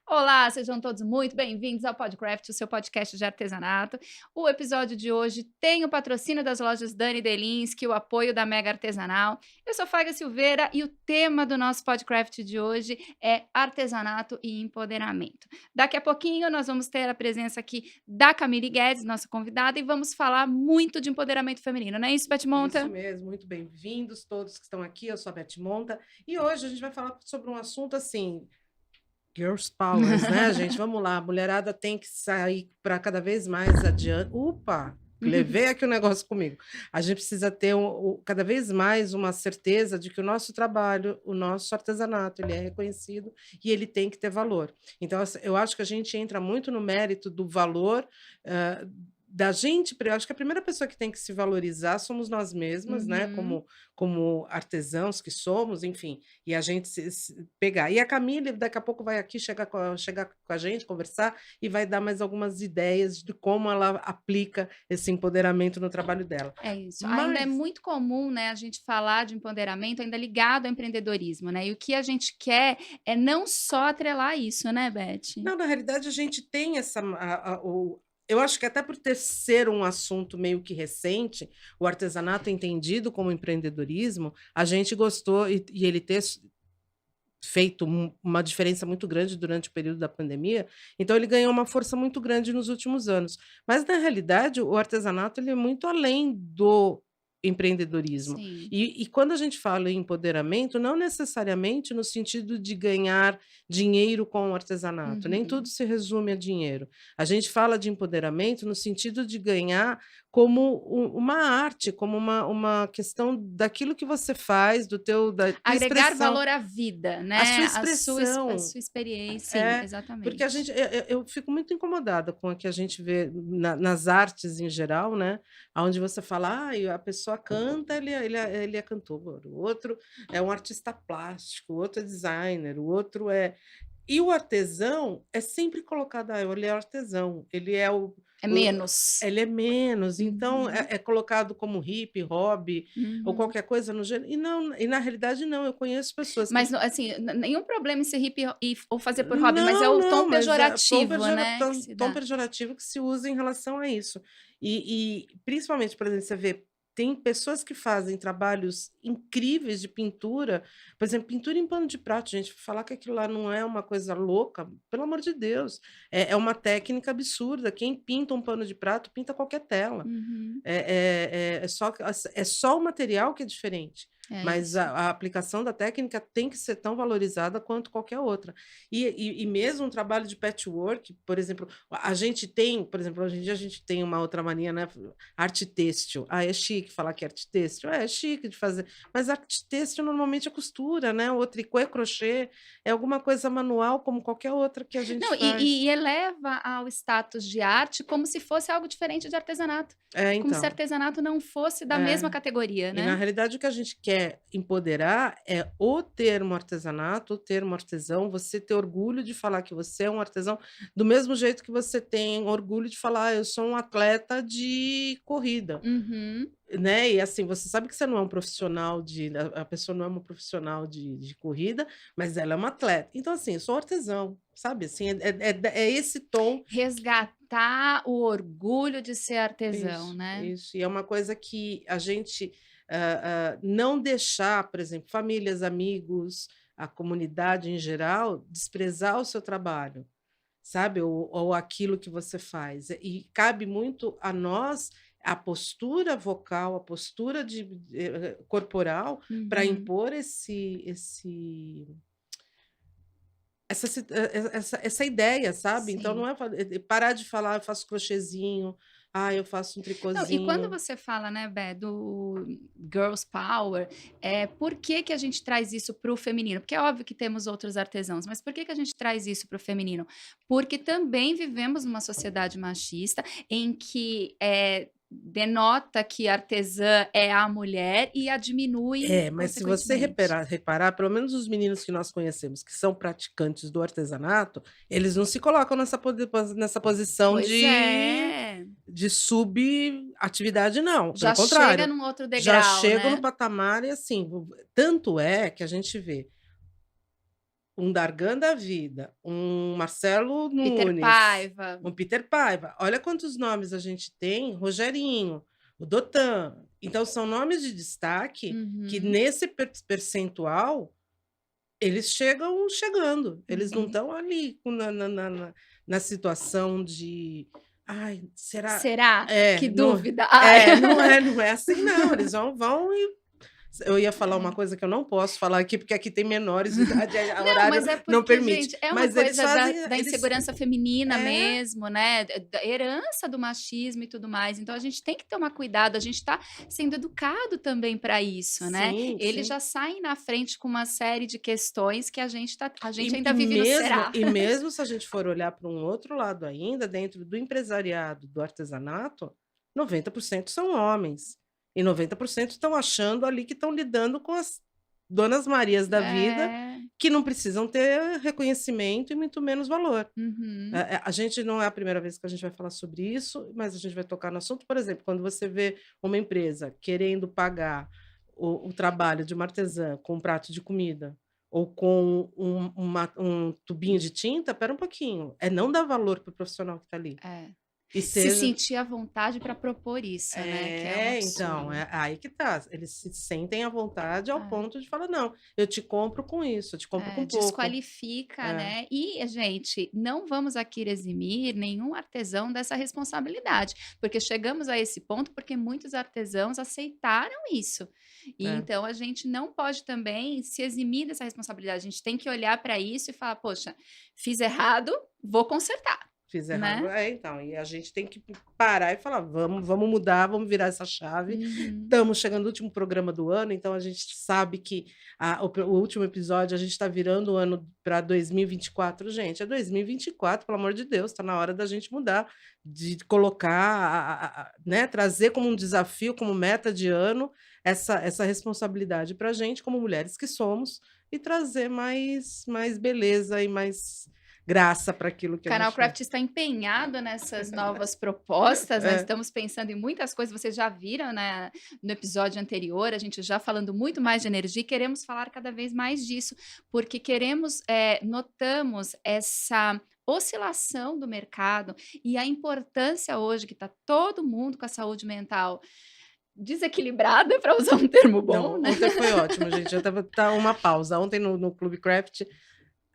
Olá, sejam todos muito bem-vindos ao Podcraft, o seu podcast de artesanato. O episódio de hoje tem o patrocínio das lojas Dani Delinski, o apoio da Mega Artesanal. Eu sou Fábia Silveira e o tema do nosso Podcraft de hoje é artesanato e empoderamento. Daqui a pouquinho nós vamos ter a presença aqui da Camille Guedes, nossa convidada, e vamos falar muito de empoderamento feminino, não é isso, Beth Isso Monta? mesmo, muito bem-vindos todos que estão aqui. Eu sou a Beth Monta e hoje a gente vai falar sobre um assunto assim, Girls Powers, né, gente? Vamos lá, a mulherada tem que sair para cada vez mais adiante. Opa! Levei aqui o negócio comigo. A gente precisa ter cada vez mais uma certeza de que o nosso trabalho, o nosso artesanato, ele é reconhecido e ele tem que ter valor. Então, assim, eu acho que a gente entra muito no mérito do valor da gente. Eu acho que a primeira pessoa que tem que se valorizar somos nós mesmas, né? Uhum. Como artesãos que somos, enfim, e a gente pegar. E a Camille, daqui a pouco, vai aqui chegar com a gente, conversar, e vai dar mais algumas ideias de como ela aplica esse empoderamento no trabalho dela. É isso. Ainda é Mas, muito comum, né, a gente falar de empoderamento ainda ligado ao empreendedorismo, né? E o que a gente quer é não só atrelar isso, né, Beth? não, na realidade, a gente tem eu acho que até por ser um assunto meio que recente, o artesanato entendido como empreendedorismo, a gente gostou, e ele ter feito uma diferença muito grande durante o período da pandemia, então ele ganhou uma força muito grande nos últimos anos. Mas, na realidade, o artesanato ele é muito além do empreendedorismo. Sim. E quando a gente fala em empoderamento, não necessariamente no sentido de ganhar dinheiro com o artesanato, nem Uhum. tudo se resume a dinheiro. A gente fala de empoderamento no sentido de ganhar como uma arte, como uma questão daquilo que você faz, da tua Agregar expressão. valor à vida, A né? sua A expressão. sua experiência. Sim, É, porque a exatamente. gente eu fico muito incomodada com o que a gente vê nas artes em geral, né, aonde você fala: "Ai, a pessoa canta, ele é cantor, o outro é um artista plástico, o outro é designer, o outro é". E o artesão é sempre colocado: "Ah, ele é artesão, ele é É o menos. ele é menos", então Uhum. é colocado como hippie, hobby ou Uhum. qualquer coisa no gênero, e não, e na realidade não, eu conheço pessoas que Mas, assim, nenhum problema em ser hippie ou fazer por hobby, mas é não, o não, tom mas é pejorativo, né, que se tom dá. pejorativo que se usa em relação a isso. E principalmente, por exemplo, você vê, tem pessoas que fazem trabalhos incríveis de pintura, por exemplo, pintura em pano de prato, gente, falar que aquilo lá não é uma coisa louca, pelo amor de Deus, é uma técnica absurda. Quem pinta um pano de prato, pinta qualquer tela. Uhum. É só o material que é diferente, É mas isso. a aplicação da técnica tem que ser tão valorizada quanto qualquer outra. E mesmo um trabalho de patchwork, por exemplo, a gente tem, por exemplo, hoje em dia a gente tem uma outra mania, né? Arte têxtil. Ah, é chique falar que é arte têxtil. É chique de fazer, mas arte têxtil normalmente é costura, né? O tricô é crochê, é alguma coisa manual como qualquer outra que a gente Não, faz. e eleva ao status de arte como se fosse algo diferente de artesanato, É, como se então. artesanato não fosse da mesma É. categoria, E na né. realidade o que a gente quer empoderar é o termo artesanato, o termo artesão, você ter orgulho de falar que você é um artesão, do mesmo jeito que você tem orgulho de falar: "Ah, eu sou um atleta de corrida", Uhum. né, e assim, você sabe que você não é um profissional a pessoa não é uma profissional de corrida, mas ela é uma atleta. Então assim, eu sou artesão, sabe, assim, é esse tom. Resgatar o orgulho de ser artesão, Isso, né. isso. E é uma coisa que a gente, não deixar, por exemplo, famílias, amigos, a comunidade em geral, desprezar o seu trabalho, sabe, ou aquilo que você faz. E cabe muito a nós a postura vocal, a postura corporal, para Uhum. impor essa ideia, sabe. Então Sim. não é parar de falar: "Eu faço crochêzinho, ah, eu faço um Não, e quando tricôzinho". você fala, né, Bé, do girls power, por que que a gente traz isso para o feminino? Porque é óbvio que temos outros artesãos, mas por que que a gente traz isso para o feminino? Porque também vivemos numa sociedade machista em que, denota que artesã é a mulher e a diminui É, mas se você consequentemente. reparar, pelo menos os meninos que nós conhecemos que são praticantes do artesanato, eles não se colocam nessa posição Pois de é, subatividade não, pelo já chega contrário, num outro já degrau, chegam no né. patamar e assim, tanto é que a gente vê um Dargan da vida, um Marcelo Peter Nunes, Paiva. um Peter Paiva. Olha quantos nomes a gente tem, Rogerinho, o Dotan. Então, são nomes de destaque que, Uhum, nesse percentual, eles chegam chegando. Eles não uhum. estão ali na situação de. Ai, será? Será? Que Não, dúvida. Ai. não é assim, não. Eles vão e. Eu ia falar uma É. coisa que eu não posso falar aqui, porque aqui tem menores de idade, o Não, horário mas é não porque, permite. gente, é uma Mas eles coisa fazem. da Eles, insegurança feminina é, mesmo, né? Da herança do machismo e tudo mais. Então a gente tem que tomar cuidado, a gente está sendo educado também para isso, né? sim, Eles sim. já saem na frente com uma série de questões que a gente E, ainda vive no será. e mesmo se a gente for olhar para um outro lado ainda, dentro do empresariado, do artesanato, 90% são homens. E 90% estão achando ali que estão lidando com as donas Marias da vida, É. que não precisam ter reconhecimento e muito menos valor. Uhum. A gente não é a primeira vez que a gente vai falar sobre isso, mas a gente vai tocar no assunto. Por exemplo, quando você vê uma empresa querendo pagar o trabalho de uma artesã com um prato de comida ou com um tubinho de tinta, espera um pouquinho. É não dar valor para o profissional que está ali. É. E Se seja. sentir à vontade para propor isso, né? Que é um Então, absurdo. é aí que tá. Eles se sentem à vontade ao É. ponto de falar: não, eu te compro com isso, eu te compro É, com pouco. desqualifica, É, né? E, gente, não vamos aqui eximir nenhum artesão dessa responsabilidade, porque chegamos a esse ponto porque muitos artesãos aceitaram isso. E é. então a gente não pode também se eximir dessa responsabilidade. A gente tem que olhar para isso e falar, poxa, fiz errado, vou consertar, Fiz errado. né? Então, e a gente tem que parar e falar: vamos mudar, vamos virar essa chave. Uhum. Estamos chegando no último programa do ano, então a gente sabe que o último episódio a gente está virando o ano para 2024. Gente, é 2024, pelo amor de Deus, está na hora da gente mudar, de colocar, né, trazer como um desafio, como meta de ano, essa responsabilidade para a gente, como mulheres que somos, e trazer mais beleza e mais graça para aquilo que O a Canal gente faz. Craft está empenhado nessas novas propostas, nós É, estamos pensando em muitas coisas, vocês já viram, né, no episódio anterior, a gente já falando muito mais de energia, e queremos falar cada vez mais disso, porque notamos essa oscilação do mercado e a importância hoje que está todo mundo com a saúde mental desequilibrada, para usar um termo bom, não, né? ontem foi ótimo, gente. Já tá uma pausa. Ontem no Clube Craft,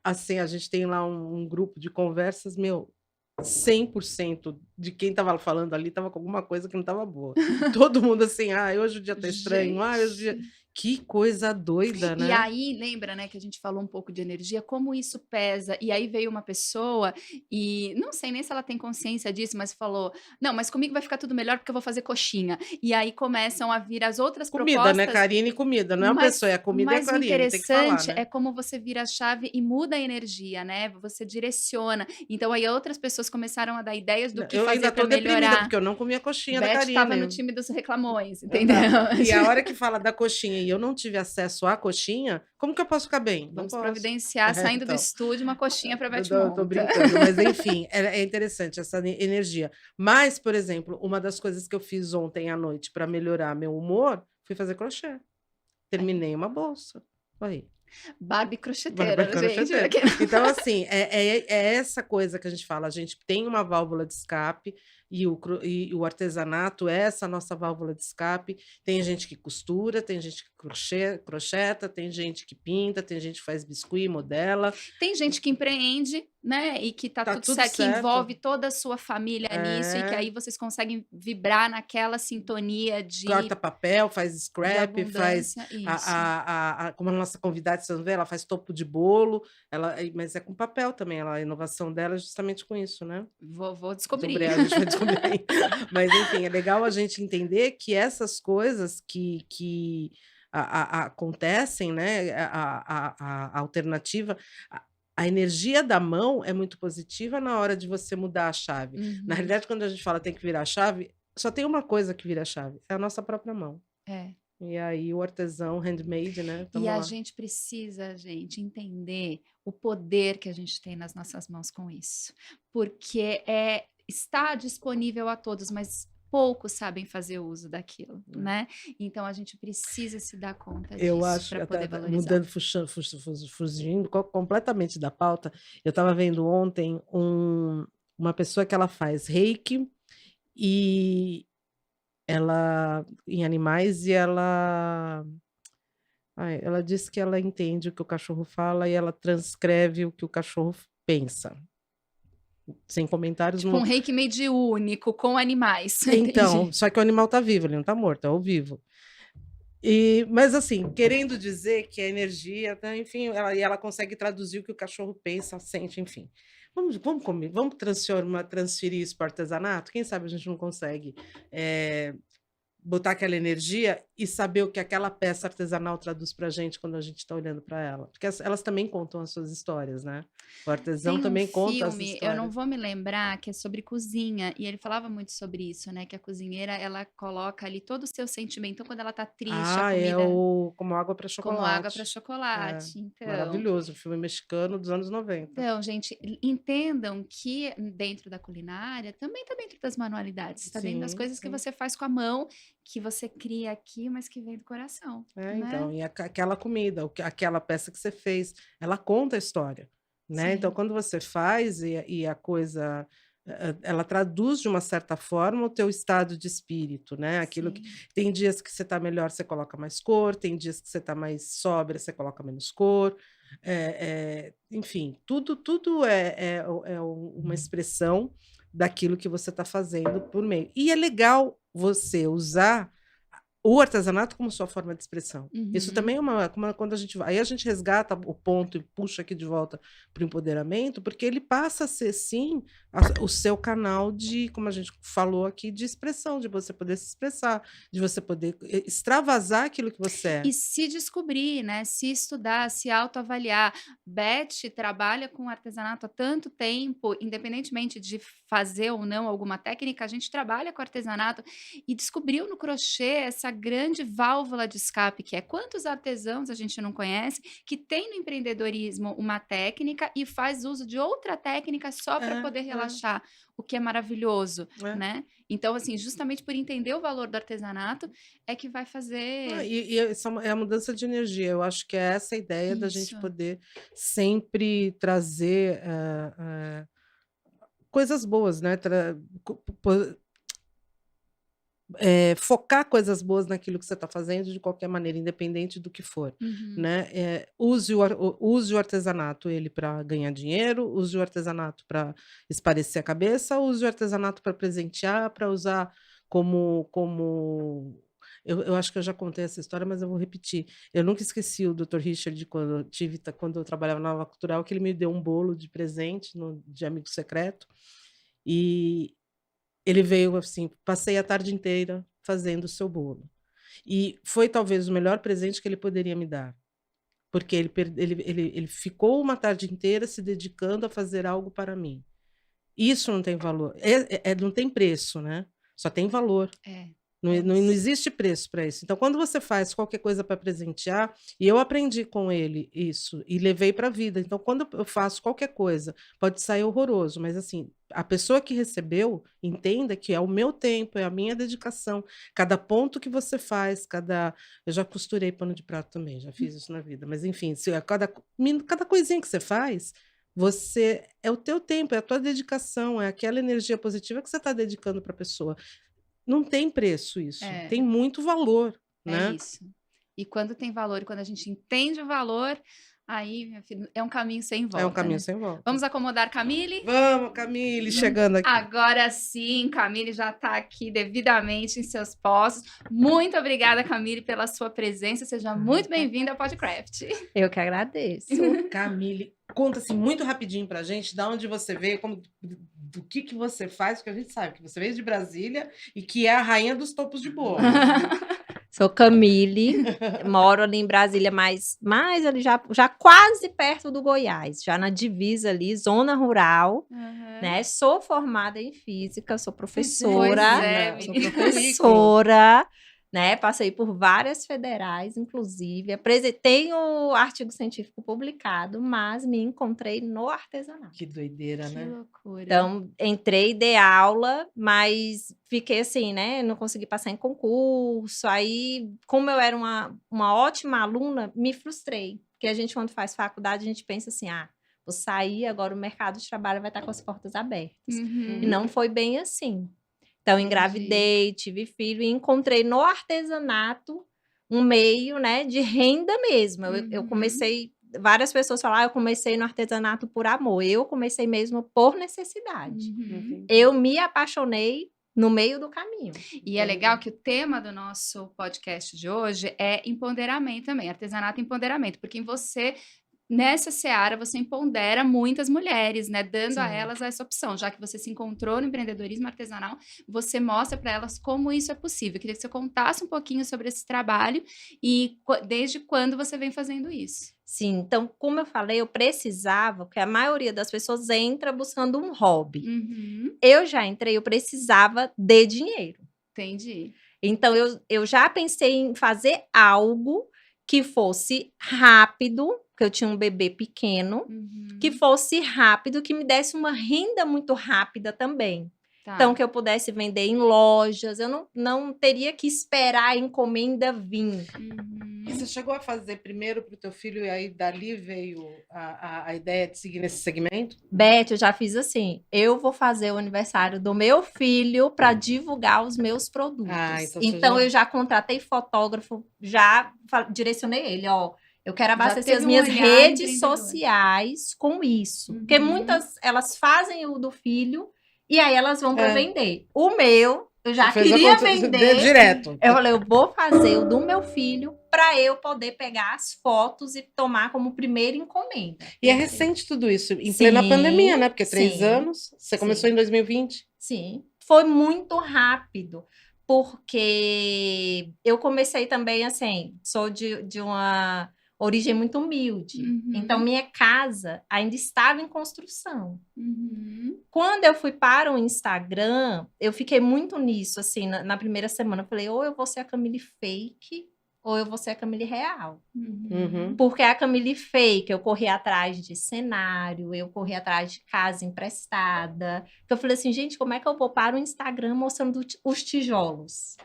assim, a gente tem lá um grupo de conversas, meu, 100% de quem estava falando ali estava com alguma coisa que não estava boa. Todo mundo assim, hoje o dia tá estranho, hoje o dia. Gente. Que coisa doida, E né? aí, lembra, né, que a gente falou um pouco de energia, como isso pesa. E aí veio uma pessoa e não sei nem se ela tem consciência disso, mas falou: "Não, mas comigo vai ficar tudo melhor porque eu vou fazer coxinha". E aí começam a vir as outras Comida, né? propostas, Karine e comida. Não é uma mas pessoa, é a comida e a mas o Karine, tem que falar, interessante né? é como você vira a chave e muda a energia, né, você direciona. Então aí outras pessoas começaram a dar ideias do que Eu ainda fazer para estou deprimida, melhorar. porque eu não comi a coxinha da Beth estava no Karine. time dos reclamões, Eu entendeu? tava. E a hora que fala da coxinha e eu não tive acesso à coxinha, como que eu posso ficar bem? Não Vamos posso. providenciar, saindo do Então, estúdio, uma coxinha para Beth tô Monta. brincando, mas enfim, é interessante essa energia. Mas, por exemplo, uma das coisas que eu fiz ontem à noite para melhorar meu humor, fui fazer crochê. É. Terminei uma bolsa. Aí. Barbie Barba crocheteira, gente. crochê. Então, assim, é essa coisa que a gente fala. A gente tem uma válvula de escape e o artesanato é essa nossa válvula de escape. Tem gente que costura, tem gente que crocheta, tem gente que pinta, tem gente que faz biscuit, modela. Tem gente que empreende, né? E que tá Tá tudo tudo certo, que certo. envolve toda a sua família nisso, e que É, aí vocês conseguem vibrar naquela sintonia corta papel, faz de scrap, faz abundância. Isso. como a nossa convidada, vocês vão ver, ela faz topo de bolo, mas é com papel também, a inovação dela é justamente com isso, né? Vou Descobrir, descobrir. a gente vai descobrir aí. Mas, enfim, é legal a gente entender que essas coisas que acontecem, né? A alternativa, a energia da mão é muito positiva na hora de você mudar a chave. Na Uhum. realidade, quando a gente fala tem que virar a chave, só tem uma coisa que vira a chave, é a nossa própria mão. É. E aí o artesão, handmade, né? E Tamo a lá. gente precisa, gente, entender o poder que a gente tem nas nossas mãos com isso. Porque está disponível a todos, mas poucos sabem fazer uso daquilo, né? Então a gente precisa se dar conta Eu disso acho, para poder valorizar. mudando, fugindo completamente da pauta, eu estava vendo ontem uma pessoa que ela faz reiki e ela em animais e ela diz que ela entende o que o cachorro fala e ela transcreve o que o cachorro pensa. Sem comentários. Tipo um reiki mediúnico com animais. Então, Entendi. só que o animal tá vivo, ele não tá morto, é ao vivo. Mas assim, querendo dizer que a energia, tá, enfim, ela consegue traduzir o que o cachorro pensa, sente, enfim. Vamos transferir isso para o artesanato? Quem sabe a gente não consegue botar aquela energia e saber o que aquela peça artesanal traduz para a gente quando a gente está olhando para ela. Porque elas também contam as suas histórias, né? O artesão Tem um também conta as filme, eu histórias. não vou me lembrar, que é sobre cozinha, e ele falava muito sobre isso, né? Que a cozinheira, ela coloca ali todo o seu sentimento. Então, quando ela tá triste, a É comida Como Água para Chocolate. como água para chocolate. Então, maravilhoso, um filme mexicano dos anos 90. Então, gente, entendam que dentro da culinária também está dentro das manualidades, está dentro das Sim, coisas que sim. você faz com a mão, que você cria aqui, mas que vem do coração, né? Então, e aquela comida, aquela peça que você fez, ela conta a história, né? Sim. Então, quando você faz e a coisa, ela traduz de uma certa forma o teu estado de espírito, né? Aquilo que Sim. tem dias que você está melhor, você coloca mais cor, tem dias que você está mais sóbria, você coloca menos cor. Enfim, tudo é uma expressão daquilo que você está fazendo por meio. E é legal você usar o artesanato como sua forma de expressão. Isso também é quando a gente vai. Aí a gente resgata o ponto e puxa aqui de volta para o empoderamento, porque ele passa a ser, sim, o seu canal de, como a gente falou aqui, de expressão, de você poder se expressar, de você poder extravasar aquilo que você é. E se descobrir, né? Se estudar, se autoavaliar. Beth trabalha com artesanato há tanto tempo, independentemente de fazer ou não alguma técnica, a gente trabalha com artesanato e descobriu no crochê essa grande válvula de escape que é quantos artesãos a gente não conhece que tem no empreendedorismo uma técnica e faz uso de outra técnica só para poder relaxar, o que é maravilhoso, né? Então, assim, justamente por entender o valor do artesanato é que vai fazer... Isso é a mudança de energia. Eu acho que é essa a ideia da gente poder sempre trazer coisas boas, né? Focar coisas boas naquilo que você está fazendo de qualquer maneira, independente do que for, né? Use o artesanato ele para ganhar dinheiro, use o artesanato para esparecer a cabeça, use o artesanato para presentear, para usar como eu acho que eu já contei essa história, mas eu vou repetir. Eu nunca esqueci o Dr. Richard quando eu trabalhava na Nova Cultural, que ele me deu um bolo de presente de amigo secreto e ele veio assim, passei a tarde inteira fazendo o seu bolo. E foi talvez o melhor presente que ele poderia me dar. Porque ele ficou uma tarde inteira se dedicando a fazer algo para mim. Isso não tem valor. Não tem preço, né? Só tem valor. Não existe preço para isso. Então, quando você faz qualquer coisa para presentear, e eu aprendi com ele isso, e levei para a vida. Então, quando eu faço qualquer coisa, pode sair horroroso, mas assim, a pessoa que recebeu, entenda que é o meu tempo, é a minha dedicação. Cada ponto que você faz, eu já costurei pano de prato também, já fiz isso na vida. Mas, enfim, cada coisinha que você faz, é o teu tempo, é a tua dedicação, é aquela energia positiva que você está dedicando para a pessoa. Não tem preço isso, tem muito valor, né? É isso. E quando tem valor, e quando a gente entende o valor, aí, minha filha, é um caminho sem volta. É um caminho sem volta. Vamos acomodar Camille? Vamos, Camille, chegando aqui. Agora sim, Camille já está aqui devidamente em seus postos. Muito obrigada, Camille, pela sua presença. Seja muito bem-vinda ao Podcraft. Eu que agradeço. Camille, conta assim muito rapidinho pra gente, de onde você veio, do que você faz, porque a gente sabe que você veio de Brasília e que é a rainha dos topos de bolo. Sou Camille, moro ali em Brasília, mais ali já quase perto do Goiás, já na divisa ali, zona rural, né? Sou formada em física, sou professora, né? Passei por várias federais, inclusive. Tenho artigo científico publicado, mas me encontrei no artesanato. Que doideira, Que né? loucura. Então, entrei, dei aula, mas fiquei assim, né? Não consegui passar em concurso. Aí, como eu era uma ótima aluna, me frustrei. Porque a gente, quando faz faculdade, a gente pensa assim, vou sair, agora o mercado de trabalho vai estar com as portas abertas. E não foi bem assim. Então, engravidei, tive filho e encontrei no artesanato um meio, né, de renda mesmo. Eu comecei, várias pessoas falam, eu comecei no artesanato por amor. Eu comecei mesmo por necessidade. Eu me apaixonei no meio do caminho. E é legal que o tema do nosso podcast de hoje é empoderamento também, artesanato e empoderamento, porque nessa seara, você empodera muitas mulheres, né? Dando a elas essa opção. Já que você se encontrou no empreendedorismo artesanal, você mostra para elas como isso é possível. Eu queria que você contasse um pouquinho sobre esse trabalho e desde quando você vem fazendo isso. Sim, então, como eu falei, eu precisava, porque a maioria das pessoas entra buscando um hobby. Eu já entrei, eu precisava de dinheiro. Entendi. Então, eu já pensei em fazer algo que fosse rápido, porque eu tinha um bebê pequeno, que fosse rápido, que me desse uma renda muito rápida também. Tá. Então, que eu pudesse vender em lojas, eu não teria que esperar a encomenda vir. E você chegou a fazer primeiro para o teu filho e aí dali veio a ideia de seguir nesse segmento? Beth, eu já fiz assim, eu vou fazer o aniversário do meu filho para divulgar os meus produtos. Então eu já contratei fotógrafo, já direcionei ele, ó, eu quero abastecer as minhas redes sociais com isso. Porque muitas, elas fazem o do filho e aí elas vão para vender. O meu, eu já queria vender direto. Eu falei, eu vou fazer o do meu filho para eu poder pegar as fotos e tomar como primeira encomenda. E é recente tudo isso, em plena pandemia, né? Porque 3 anos, você começou em 2020. Sim, foi muito rápido, porque eu comecei também assim, sou de uma origem muito humilde. Então, minha casa ainda estava em construção. Quando eu fui para o Instagram, eu fiquei muito nisso, assim, na primeira semana. Eu falei, ou eu vou ser a Camille fake, ou eu vou ser a Camille real. Porque a Camille fake, eu corri atrás de cenário, eu corri atrás de casa emprestada. Eu falei assim, gente, como é que eu vou para o Instagram mostrando os tijolos?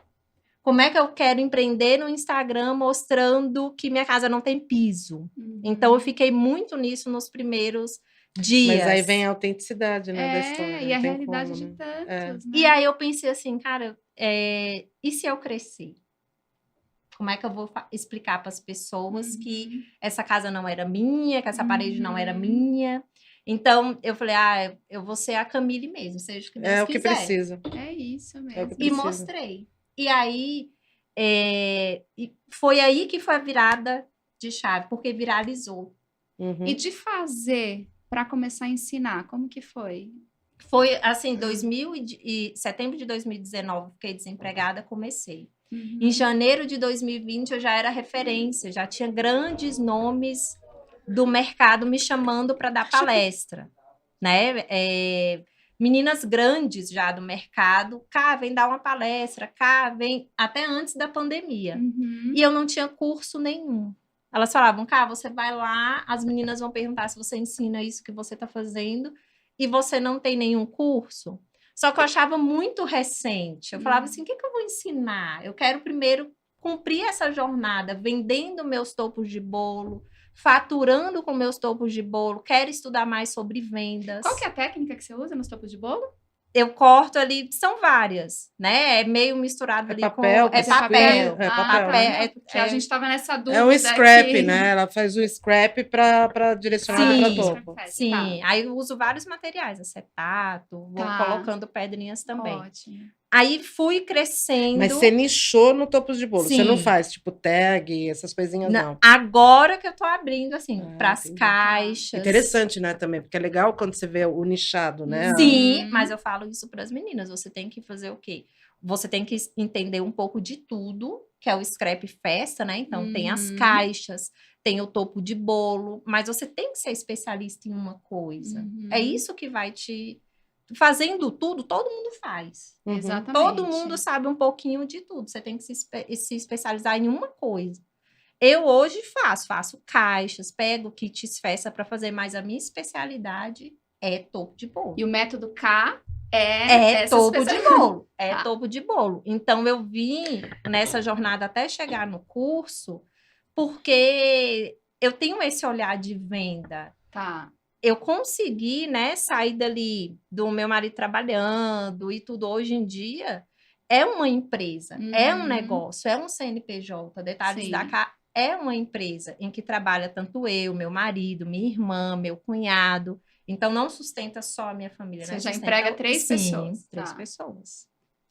Como é que eu quero empreender no Instagram mostrando que minha casa não tem piso? Então, eu fiquei muito nisso nos primeiros dias. Mas aí vem a autenticidade, né, da história. E a realidade de tantos, né? E aí eu pensei assim, cara, e se eu crescer? Como é que eu vou explicar para as pessoas que essa casa não era minha, que essa parede não era minha? Então, eu falei, eu vou ser a Camille mesmo, seja o que Deus quiser. É o que precisa. É isso mesmo. É o que E precisa. mostrei. E aí, foi aí que foi a virada de chave, porque viralizou. E de fazer para começar a ensinar, como que foi? Foi assim, setembro de 2019, fiquei desempregada, comecei. Em janeiro de 2020, eu já era referência, já tinha grandes nomes do mercado me chamando para dar palestra, né? Meninas grandes já do mercado, vem dar uma palestra, vem, até antes da pandemia. E eu não tinha curso nenhum. Elas falavam, você vai lá, as meninas vão perguntar se você ensina isso que você está fazendo e você não tem nenhum curso. Só que eu achava muito recente. Eu falava assim, o que eu vou ensinar? Eu quero primeiro cumprir essa jornada, vendendo meus topos de bolo, faturando com meus topos de bolo, quero estudar mais sobre vendas. Qual que é a técnica que você usa nos topos de bolo? Eu corto ali, são várias, né? É meio misturado ali papel, com... É papel. Que a gente estava nessa dúvida. É um scrap, né? Ela faz um scrap para direcionar para topo. Sim, aí eu uso vários materiais, acetato, vou colocando pedrinhas também. Ótimo. Aí fui crescendo. Mas você nichou no topos de bolo. Sim. Você não faz, tipo, tag, essas coisinhas, não. Agora que eu tô abrindo, assim, para as caixas. Interessante, né, também. Porque é legal quando você vê o nichado, né? Sim, mas eu falo isso para as meninas. Você tem que fazer o quê? Você tem que entender um pouco de tudo, que é o scrap festa, né? Então, tem as caixas, tem o topo de bolo. Mas você tem que ser especialista em uma coisa. É isso que vai te fazendo tudo, todo mundo faz. Exatamente. Todo mundo sabe um pouquinho de tudo. Você tem que se especializar em uma coisa. Eu hoje faço caixas, pego kits festa para fazer, mas a minha especialidade é topo de bolo. E o método K é topo de bolo. É Tá. topo de bolo. Então, eu vim nessa jornada até chegar no curso, porque eu tenho esse olhar de venda. Tá. Eu consegui, né, sair dali do meu marido trabalhando e tudo. Hoje em dia, é uma empresa, é um negócio, é um CNPJ. Detalhes Sim. da K é uma empresa em que trabalha tanto eu, meu marido, minha irmã, meu cunhado. Então, não sustenta só a minha família, Você né? já Sustenta, emprega 3 sim, pessoas. 3 Tá. pessoas.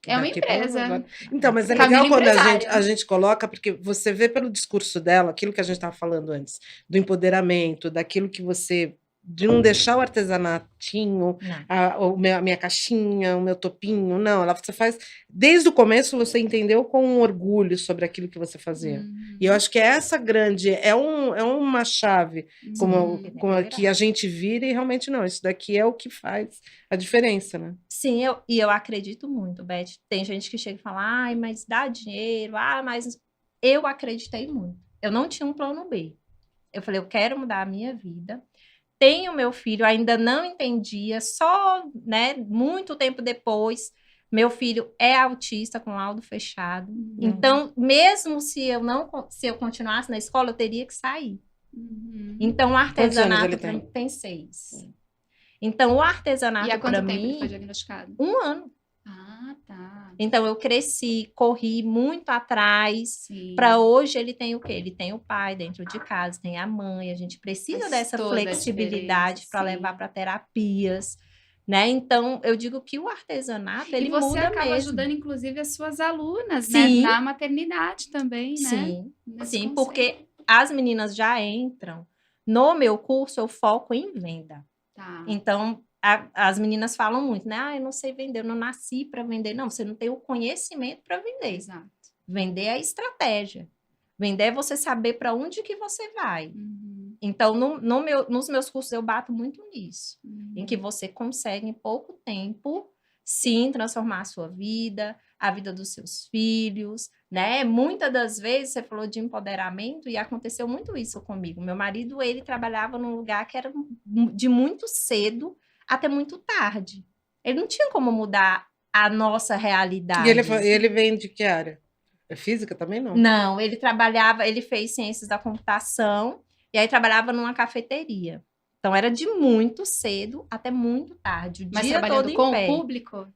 É uma Daqui pra empresa. agora. Então, mas é Família legal quando empresária. a gente coloca, porque você vê pelo discurso dela, aquilo que a gente estava falando antes, do empoderamento, daquilo que você... de não deixar o artesanatinho, Não. a minha caixinha, o meu topinho, não. Você faz... Desde o começo, você entendeu com um orgulho sobre aquilo que você fazia. E eu acho que essa grande... É uma chave como a que a gente vira e realmente não. Isso daqui é o que faz a diferença, né? Sim, eu acredito muito, Beth. Tem gente que chega e fala, ai, mas dá dinheiro, mas eu acreditei muito. Eu não tinha um plano B. Eu falei, eu quero mudar a minha vida. Tenho meu filho, ainda não entendia, só, né, muito tempo depois, meu filho é autista com laudo fechado. Então, mesmo se eu continuasse na escola, eu teria que sair. Então, o artesanato para mim tem 6. Então, o artesanato para mim... E há quanto tempo ele foi diagnosticado? 1 ano. Ah, tá. Então, eu cresci, corri muito atrás. Sim. Para hoje, ele tem o quê? Ele tem o pai dentro de casa, tem a mãe. A gente precisa Faz dessa toda a flexibilidade para diferença, levar sim. para terapias, né? Então, eu digo que o artesanato, ele E você muda acaba mesmo. ajudando, inclusive, as suas alunas, Sim. né? Na maternidade também, né? Sim, Nesse sim, conceito. porque as meninas já entram. No meu curso, eu foco em venda. Tá. Então, as meninas falam muito, né? Ah, eu não sei vender, eu não nasci para vender. Não, você não tem o conhecimento para vender. Exato. Vender é a estratégia. Vender é você saber para onde que você vai. Então, nos meus cursos, eu bato muito nisso. Em que você consegue, em pouco tempo, sim, transformar a sua vida, a vida dos seus filhos, né? Muitas das vezes, você falou de empoderamento e aconteceu muito isso comigo. Meu marido, ele trabalhava num lugar que era de muito cedo até muito tarde. Ele não tinha como mudar a nossa realidade. E ele vem de que área? É física também, não? Não, ele fez ciências da computação e aí trabalhava numa cafeteria. Então, era de muito cedo até muito tarde, o Mas dia trabalhando todo em com pé. o público?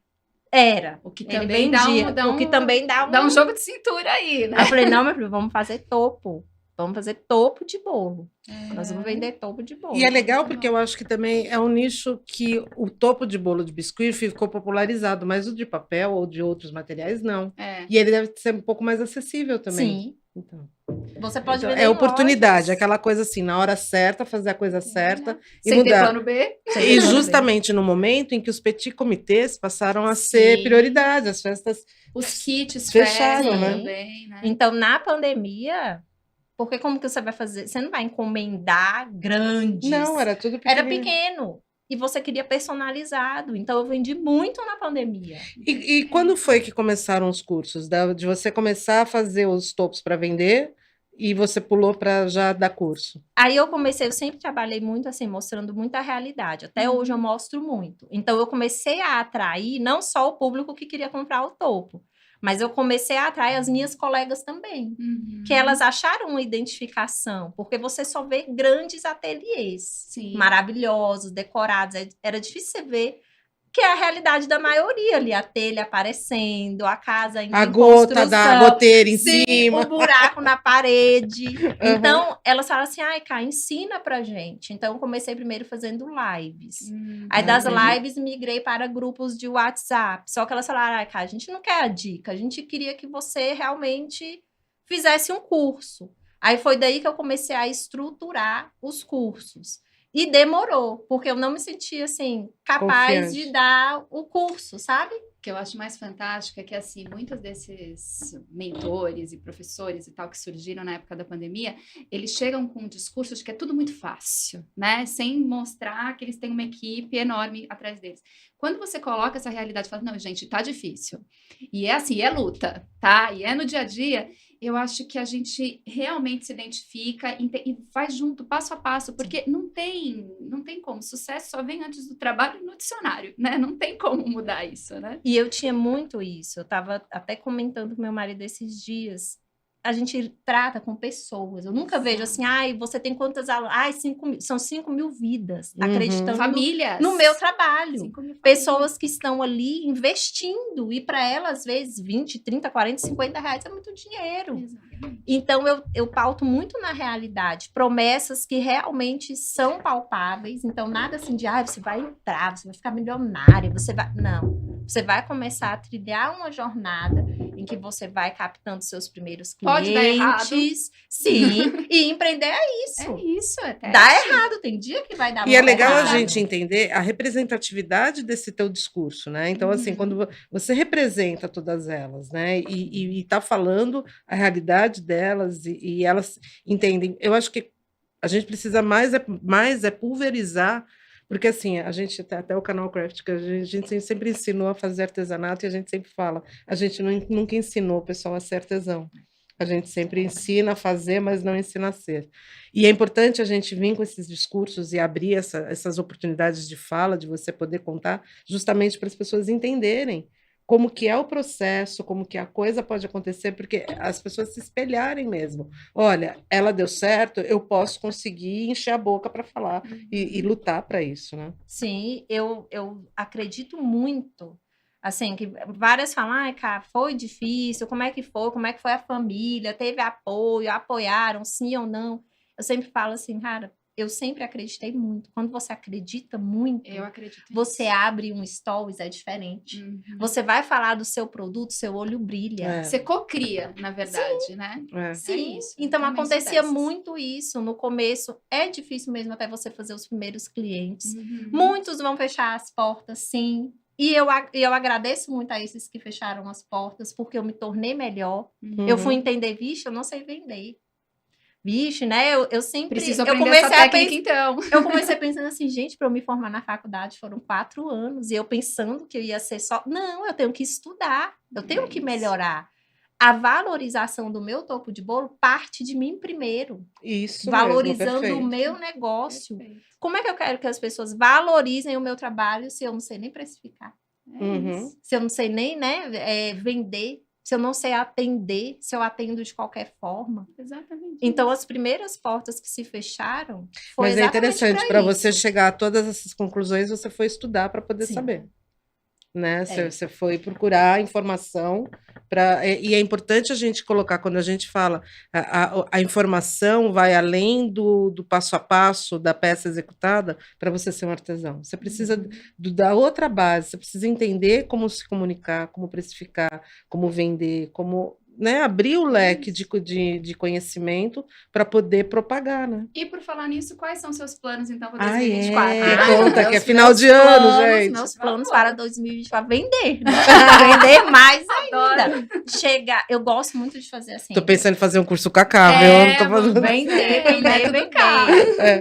Era. O que Ele também vendia, dá o que também dá um jogo de cintura aí, né? Eu falei, não, meu filho, vamos fazer topo. Vamos fazer topo de bolo. Nós vamos vender topo de bolo. E é legal porque eu acho que também é um nicho que o topo de bolo de biscuit ficou popularizado, mas o de papel ou de outros materiais não. E ele deve ser um pouco mais acessível também. Sim. Então, você pode vender é oportunidade, lojas. aquela coisa assim, na hora certa, fazer a coisa certa e Sem mudar. ter plano B. E justamente no momento em que os petit comitês passaram a ser prioridade, as festas... Os kits fecharam, né? Também, né? Então, na pandemia... Porque como que você vai fazer? Você não vai encomendar grandes. Não, era tudo pequeno. Era pequeno. E você queria personalizado. Então, eu vendi muito na pandemia. E quando foi que começaram os cursos? De você começar a fazer os topos para vender e você pulou para já dar curso? Aí eu sempre trabalhei muito assim, mostrando muita realidade. Até hoje eu mostro muito. Então, eu comecei a atrair não só o público que queria comprar o topo, mas eu comecei a atrair as minhas colegas também, que elas acharam uma identificação, porque você só vê grandes ateliês, maravilhosos, decorados. Era difícil você ver que é a realidade da maioria ali, a telha aparecendo, a casa ainda em gota da goteira em cima. O buraco na parede. Então, elas falaram assim, ai, Cá, ensina pra gente. Então, eu comecei primeiro fazendo lives. Aí, das lives, migrei para grupos de WhatsApp. Só que elas falaram, ai, Cá, a gente não quer a dica, a gente queria que você realmente fizesse um curso. Aí, foi daí que eu comecei a estruturar os cursos. E demorou, porque eu não me sentia, assim, capaz Confiante. de dar o curso, sabe? O que eu acho mais fantástico é que, assim, muitos desses mentores e professores e tal que surgiram na época da pandemia, eles chegam com um discurso de que é tudo muito fácil, né? Sem mostrar que eles têm uma equipe enorme atrás deles. Quando você coloca essa realidade e fala, não, gente, tá difícil. E é assim, é luta, tá? E é no dia a dia, eu acho que a gente realmente se identifica e vai junto, passo a passo, porque não tem como. Sucesso só vem antes do trabalho no dicionário, né? Não tem como mudar isso, né? E eu tinha muito isso. Eu estava até comentando com meu marido esses dias. A gente trata com pessoas. Eu nunca vejo assim, ai, você tem quantas aulas? Ai, 5.000, são 5.000 vidas acreditando Famílias. no meu trabalho. 5.000 famílias. Pessoas que estão ali investindo. E para elas, às vezes, 20, 30, 40, 50 reais é muito dinheiro. Exatamente. Então, eu pauto muito na realidade. Promessas que realmente são palpáveis. Então, nada assim de, você vai entrar, você vai ficar milionária, você vai... Não. Você vai começar a trilhar uma jornada em que você vai captando seus primeiros clientes. Pode dar errado. Sim, e empreender é isso. É isso, é teste. Dá errado, tem dia que vai dar E é muito legal a errado. gente entender a representatividade desse teu discurso, né? Então, assim, quando você representa todas elas, né? E tá falando a realidade delas e elas entendem. Eu acho que a gente precisa mais é pulverizar, porque assim, a gente até o Canal Craft, que a gente sempre ensinou a fazer artesanato e a gente sempre fala, a gente nunca ensinou o pessoal a ser artesão. A gente sempre ensina a fazer, mas não ensina a ser. E é importante a gente vir com esses discursos e abrir essas oportunidades de fala, de você poder contar, justamente para as pessoas entenderem como que é o processo, como que a coisa pode acontecer, porque as pessoas se espelharem mesmo. Olha, ela deu certo, eu posso conseguir encher a boca para falar e lutar para isso, né? Sim, eu acredito muito. Assim, que várias falam, ai, cara, foi difícil, como é que foi a família, teve apoio, apoiaram, sim ou não. Eu sempre falo assim, cara, eu sempre acreditei muito. Quando você acredita muito, Eu acredito você nisso. abre um stories, é diferente. Você vai falar do seu produto, seu olho brilha. Você cocria, na verdade, né? Sim, É isso. então Também sou acontecia dessas. muito isso. No começo é difícil mesmo até você fazer os primeiros clientes. Muitos vão fechar as portas, sim. E eu agradeço muito a esses que fecharam as portas, porque eu me tornei melhor. Eu fui entender, vixe, eu não sei vender. Vixe, né? Eu sempre... Preciso eu aprender comecei essa a técnica, então. Eu comecei pensando assim, gente, para eu me formar na faculdade foram 4 anos. E eu pensando que eu ia ser só... Não, eu tenho que estudar. Eu tenho que melhorar. A valorização do meu topo de bolo parte de mim primeiro. Isso valorizando mesmo, o meu negócio. Perfeito. Como é que eu quero que as pessoas valorizem o meu trabalho se eu não sei nem precificar? Isso. Se eu não sei nem, né, vender, se eu não sei atender, se eu atendo de qualquer forma. Exatamente. Então, as primeiras portas que se fecharam foi Mas é interessante, para você isso. chegar a todas essas conclusões, você foi estudar para poder saber. Né? Você foi procurar informação e é importante a gente colocar, quando a gente fala a informação vai além do passo a passo da peça executada para você ser um artesão. Você precisa da outra base, você precisa entender como se comunicar, como precificar, como vender, como, né, abrir o leque de conhecimento para poder propagar, né? E por falar nisso, quais são seus planos, então, para 2024? Conta que é final de ano, gente. Meus planos para 2024, vender. Vender mais ainda. Chegar, eu gosto muito de fazer assim. Tô pensando em fazer um curso Cacá, viu? Tô fazendo... Vender.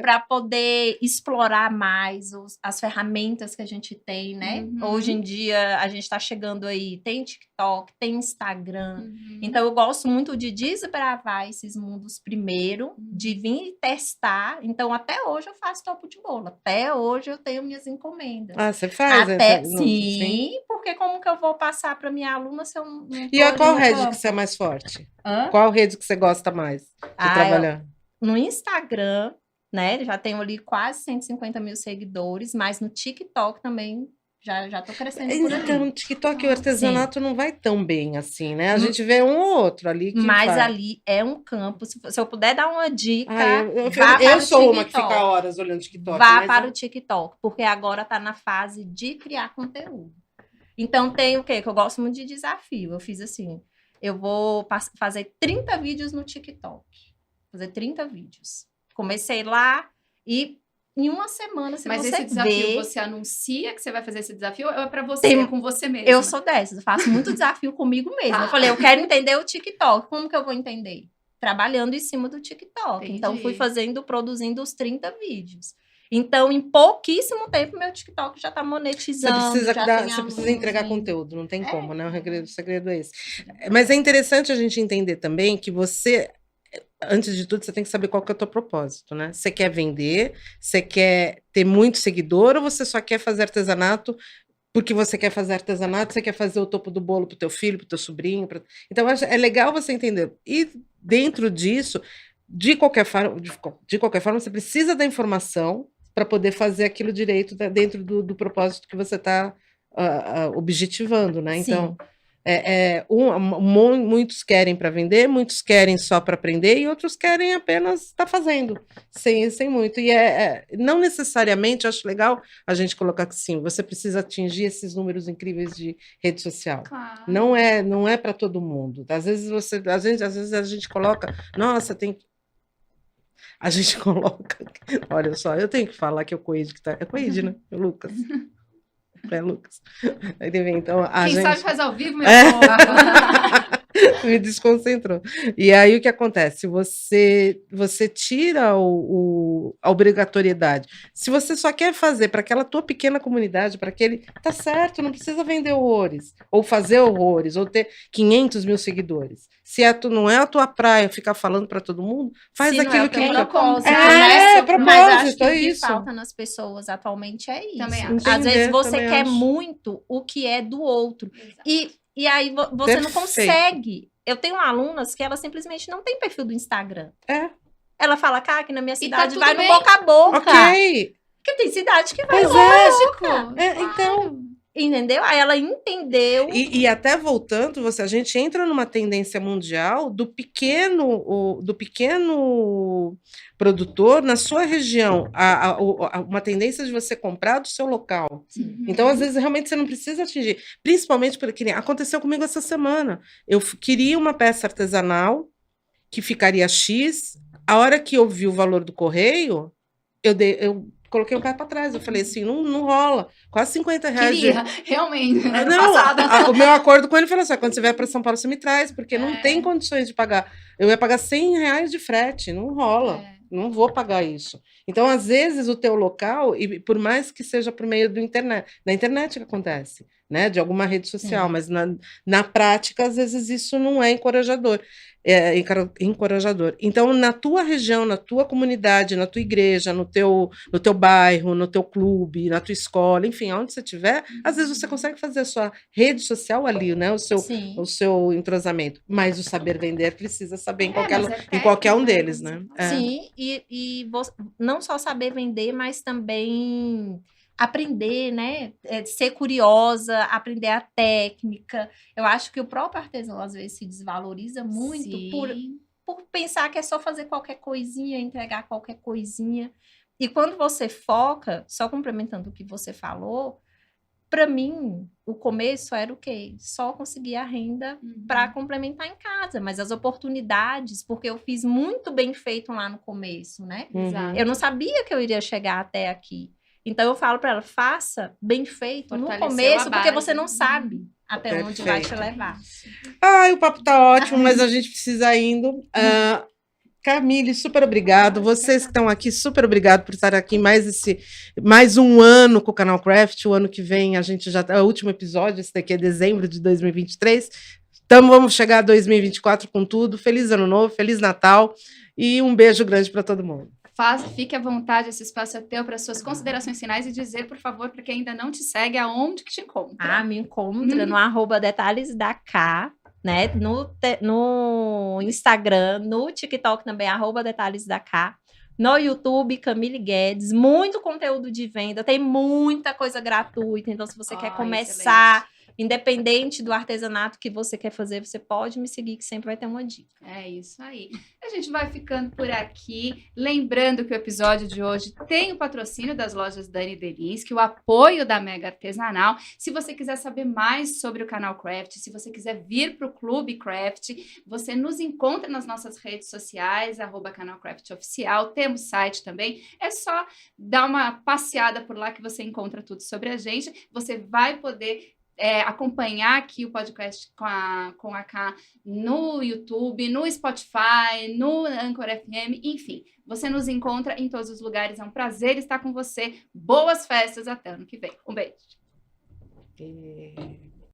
Para poder explorar mais as ferramentas que a gente tem, né? Hoje em dia, a gente está chegando aí, tem TikTok, tem Instagram. Então, eu gosto muito de desbravar esses mundos primeiro, de vir e testar. Então, até hoje eu faço topo de bolo. Até hoje eu tenho minhas encomendas. Ah, você faz? Sim, porque como que eu vou passar para minha aluna se eu não E qual rede que você é mais forte? Qual rede que você gosta mais de trabalhar? No Instagram, né? Já tenho ali quase 150 mil seguidores, mas no TikTok também já tô crescendo por ali. Então, no TikTok o artesanato não vai tão bem assim, né? A gente vê um ou outro ali que Mas vai. ali é um campo. Se eu puder dar uma dica, eu sou uma que fica horas olhando TikTok. Vá para o TikTok, porque agora tá na fase de criar conteúdo. Então, tem o quê? Que eu gosto muito de desafio. Eu fiz assim, eu vou fazer 30 vídeos no TikTok. Fazer 30 vídeos. Comecei lá e em uma semana, se Mas você esse desafio, vê... você anuncia que você vai fazer esse desafio ou é pra você, com você mesmo? Eu sou dessas, eu faço muito desafio comigo mesma. Eu falei, eu quero entender o TikTok. Como que eu vou entender? Trabalhando em cima do TikTok. Entendi. Então, fui produzindo os 30 vídeos. Então, em pouquíssimo tempo, meu TikTok já tá monetizando. Você precisa entregar conteúdo, não tem como, né? O segredo é esse. Mas é interessante a gente entender também que você, antes de tudo, você tem que saber qual que é o teu propósito, né? Você quer vender, você quer ter muito seguidor ou você só quer fazer artesanato porque você quer fazer artesanato, você quer fazer o topo do bolo pro teu filho, pro teu sobrinho. Então, é legal você entender. E dentro disso, de qualquer forma, você precisa da informação para poder fazer aquilo direito dentro do propósito que você está objetivando, né? Sim. Então, muitos querem para vender, muitos querem só para aprender e outros querem apenas estar fazendo, sem muito. E não necessariamente, acho legal a gente colocar que sim, você precisa atingir esses números incríveis de rede social. Claro. Não é para todo mundo. Às vezes a gente coloca, nossa, tem... A gente coloca... Olha só, eu tenho que falar que é o Coide que tá... É Coide, né? É Lucas. Lucas. Então, Quem gente... sabe faz ao vivo, meu povo. Me desconcentrou. E aí o que acontece? Você tira a obrigatoriedade. Se você só quer fazer para aquela tua pequena comunidade, para aquele... Tá certo, não precisa vender horrores, ou fazer horrores, ou ter 500 mil seguidores. Se não é a tua praia ficar falando para todo mundo, faz aquilo que... propósito, propósito, mas acho que é o que isso. falta nas pessoas atualmente é isso. Também Às acho. vezes você Também quer acho. muito o que é do outro. Exato. E aí você não Perfeito. consegue. Eu tenho alunas que elas simplesmente não têm perfil do Instagram. Ela fala, cara, aqui na minha cidade tá vai tudo no bem. boca a boca. Ok. Porque tem cidade que vai Pois no é. Lógico. Então... Entendeu? Aí ela entendeu. E até voltando, a gente entra numa tendência mundial do pequeno produtor na sua região, uma tendência de você comprar do seu local. Sim. Então, às vezes, realmente você não precisa atingir, principalmente porque aconteceu comigo essa semana. Eu queria uma peça artesanal que ficaria X. A hora que eu vi o valor do correio, eu coloquei o pé para trás. Eu falei assim, não rola. Quase R$50. Queria, realmente. Não, o meu acordo com ele foi assim, quando você vier para São Paulo, você me traz, porque não tem condições de pagar. Eu ia pagar R$100 de frete, não rola. Não vou pagar isso. Então, às vezes, o teu local, e por mais que seja por meio da internet que acontece, né? De alguma rede social, mas na prática, às vezes, isso não é encorajador. Encorajador. Então, na tua região, na tua comunidade, na tua igreja, no teu bairro, no teu clube, na tua escola, enfim, onde você estiver, às vezes você consegue fazer a sua rede social ali, né? O seu entrosamento. Mas o saber vender precisa saber em qualquer um deles, né? Sim, e não só saber vender, mas também aprender, né? Ser curiosa, aprender a técnica. Eu acho que o próprio artesão, às vezes, se desvaloriza muito por pensar que é só fazer qualquer coisinha, entregar qualquer coisinha. E quando você foca, só complementando o que você falou, para mim, o começo era o quê? Só conseguir a renda para complementar em casa, mas as oportunidades, porque eu fiz muito bem feito lá no começo, né? Exato. Eu não sabia que eu iria chegar até aqui. Então, eu falo para ela, faça bem feito no começo, porque você não sabe até onde vai te levar. Ai, o papo tá ótimo, mas a gente precisa indo. Camille, super obrigado. Vocês que estão aqui, super obrigado por estar aqui mais um ano com o Canal Craft. O ano que vem a gente já é o último episódio, esse daqui é dezembro de 2023. Então vamos chegar a 2024 com tudo. Feliz ano novo, feliz Natal e um beijo grande para todo mundo. Fique à vontade, esse espaço é teu para suas considerações finais e dizer, por favor, para quem ainda não te segue, aonde que te encontra. Me encontra no @detalhesdak, né? No Instagram, no TikTok também, @detalesdak. No YouTube, Camille Guedes, muito conteúdo de venda, tem muita coisa gratuita. Então, se você quer começar independente do artesanato que você quer fazer, você pode me seguir, que sempre vai ter uma dica. É isso aí. A gente vai ficando por aqui. Lembrando que o episódio de hoje tem o patrocínio das lojas Dani Delinski, o apoio da Mega Artesanal. Se você quiser saber mais sobre o canal Craft, se você quiser vir para o Clube Craft, você nos encontra nas nossas redes sociais, @canal Craft Oficial. Temos site também. É só dar uma passeada por lá que você encontra tudo sobre a gente. Você vai poder acompanhar aqui o podcast com a K no YouTube, no Spotify, no Anchor FM, enfim. Você nos encontra em todos os lugares. É um prazer estar com você. Boas festas, até ano que vem. Um beijo.